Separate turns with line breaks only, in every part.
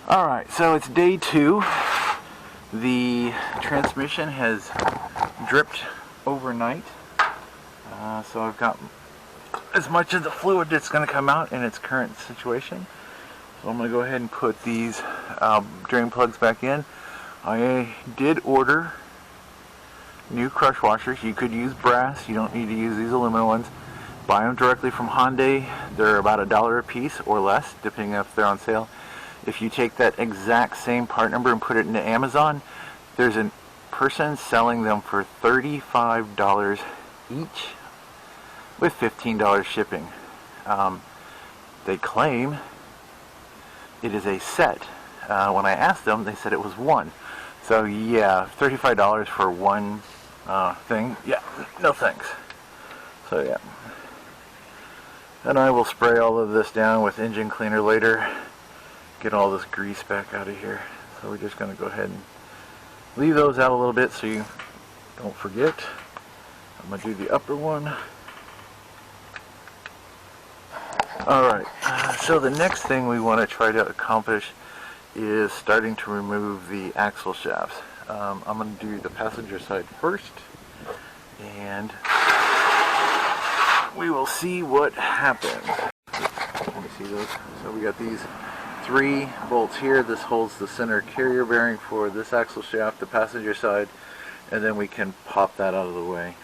Alright, so it's day 2. The transmission has dripped overnight. So I've got as much of the fluid that's going to come out in its current situation. So I'm going to go ahead and put these drain plugs back in. I did order new crush washers. You could use brass. You don't need to use these aluminum ones. Buy them directly from Hyundai. They're about $1 a piece or less, depending if they're on sale. If you take that exact same part number and put it into Amazon, there's a person selling them for $35 each with $15 shipping. They claim it is a set. When I asked them, they said it was one. So yeah, $35 for one thing. Yeah, no thanks. So yeah. And I will spray all of this down with engine cleaner later. Get all this grease back out of here. So we're just going to go ahead and leave those out a little bit so you don't forget. I'm going to do the upper one. Alright, so the next thing we want to try to accomplish is starting to remove the axle shafts. I'm going to do the passenger side first, and we will see what happens. Let me see those. So we got these 3 bolts here. This holds the center carrier bearing for this axle shaft, the passenger side, and then we can pop that out of the way.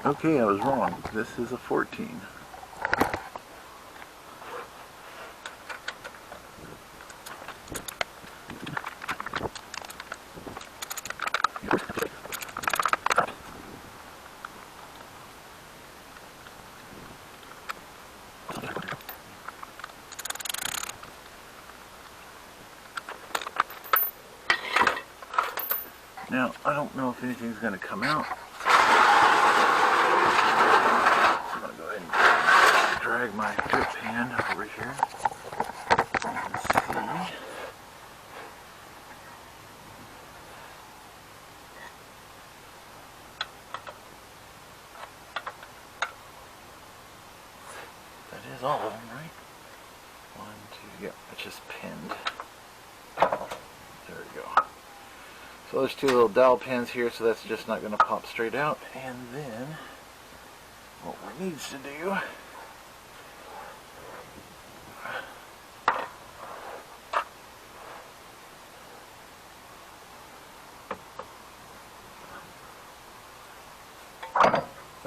Okay, I was wrong. This is a 14. Now, I don't know if anything's going to come out. I'm going to go ahead and drag my drip pan over here and see. That is all of them, right? 1, 2, yeah, it's just pinned. There we go. So there's 2 little dowel pins here, so that's just not going to pop straight out. And then, what we need to do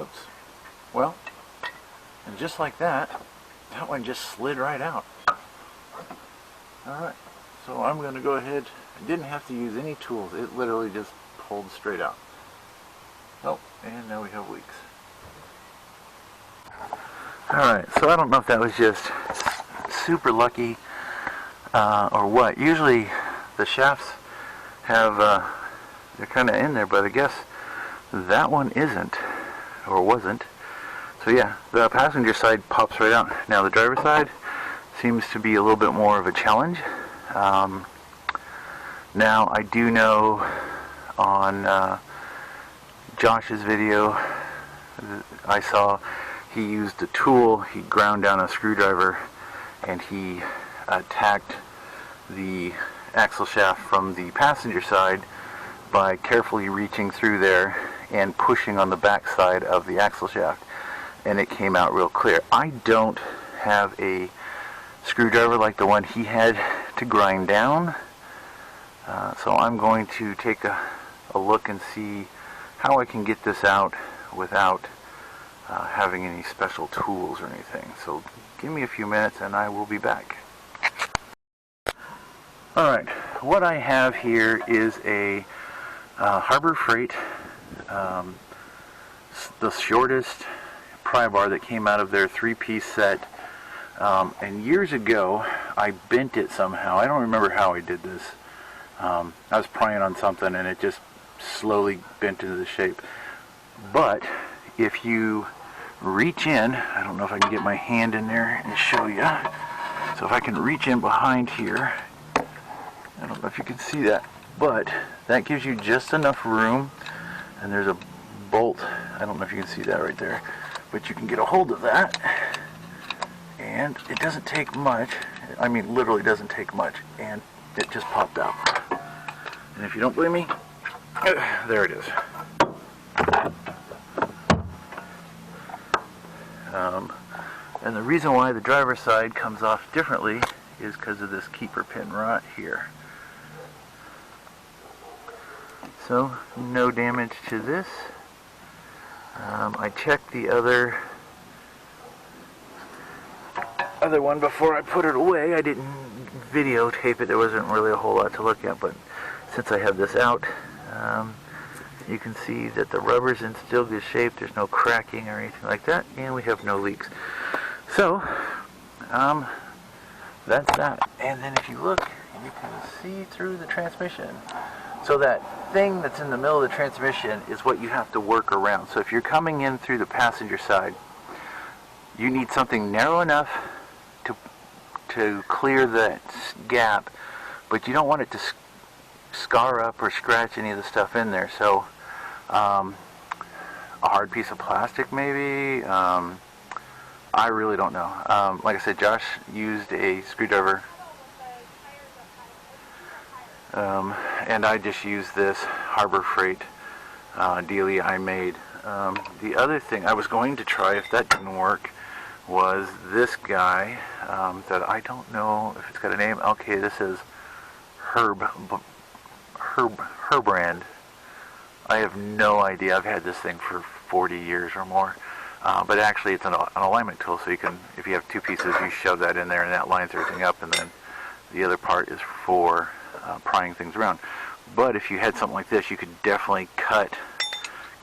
oops. Well, and just like that, that one just slid right out. Alright, so I'm going to go ahead. I didn't have to use any tools. It literally just pulled straight out. Oh, and now we have leaks. Alright, so I don't know if that was just super lucky or what. Usually the shafts have, they're kind of in there, but I guess that one isn't, or wasn't. So yeah, the passenger side pops right out. Now the driver's side seems to be a little bit more of a challenge. Now I do know on Josh's video I saw he used a tool. He ground down a screwdriver and he attacked the axle shaft from the passenger side by carefully reaching through there and pushing on the back side of the axle shaft, and it came out real clear. I don't have a screwdriver like the one he had to grind down. So I'm going to take a look and see how I can get this out without having any special tools or anything. So give me a few minutes and I will be back. Alright, what I have here is a Harbor Freight, the shortest pry bar that came out of their 3-piece set. And years ago I bent it somehow. I don't remember how I did this. I was prying on something and it just slowly bent into the shape. But if you reach in, I don't know if I can get my hand in there and show you. So if I can reach in behind here, I don't know if you can see that, but that gives you just enough room. And there's a bolt, I don't know if you can see that right there, but you can get a hold of that. And And it doesn't take much. I mean, literally doesn't take much. And it just popped out. And if you don't believe me, there it is. And the reason why the driver's side comes off differently is because of this keeper pin right here. So, no damage to this. I checked the other one before I put it away. I didn't videotape it. There wasn't really a whole lot to look at, but since I have this out, you can see that the rubber's in still good shape. There's no cracking or anything like that, and we have no leaks. So, that's that. And then if you look, you can see through the transmission. So that thing that's in the middle of the transmission is what you have to work around. So if you're coming in through the passenger side, you need something narrow enough to clear that gap, but you don't want it to scar up or scratch any of the stuff in there. So a hard piece of plastic maybe, I really don't know. Like I said, Josh used a screwdriver, and I just used this Harbor Freight dealie I made. The other thing I was going to try, if that didn't work, was this guy that I don't know if it's got a name. Okay, this is Herbrand. I have no idea. I've had this thing for 40 years or more. But actually it's an alignment tool, so you can, if you have two pieces, you shove that in there and that lines everything up, and then the other part is for prying things around. But if you had something like this, you could definitely cut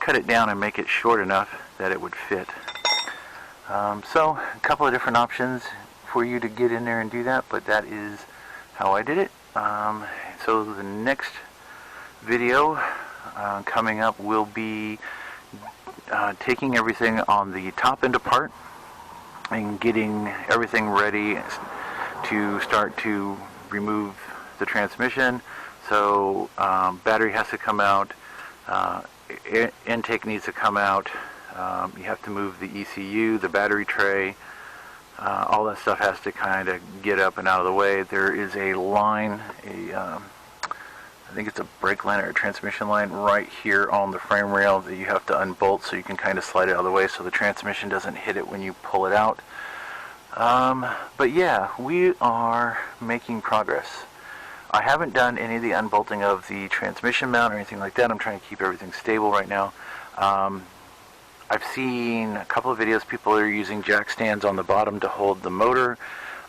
it down and make it short enough that it would fit. So a couple of different options for you to get in there and do that, but that is how I did it. So the next video coming up will be taking everything on the top end apart and getting everything ready to start to remove the transmission. So battery has to come out, intake needs to come out, you have to move the ECU, the battery tray, all that stuff has to kind of get up and out of the way. There is a line, I think it's a brake line or a transmission line right here on the frame rail that you have to unbolt so you can kind of slide it out of the way so the transmission doesn't hit it when you pull it out. But yeah, we are making progress. I haven't done any of the unbolting of the transmission mount or anything like that. I'm trying to keep everything stable right now. I've seen a couple of videos, people are using jack stands on the bottom to hold the motor.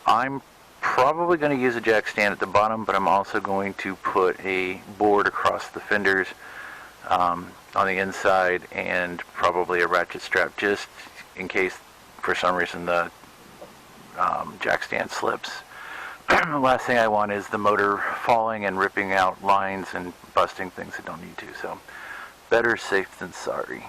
I'm probably going to use a jack stand at the bottom, but I'm also going to put a board across the fenders on the inside, and probably a ratchet strap just in case for some reason the jack stand slips. The last thing I want is the motor falling and ripping out lines and busting things that don't need to. So better safe than sorry.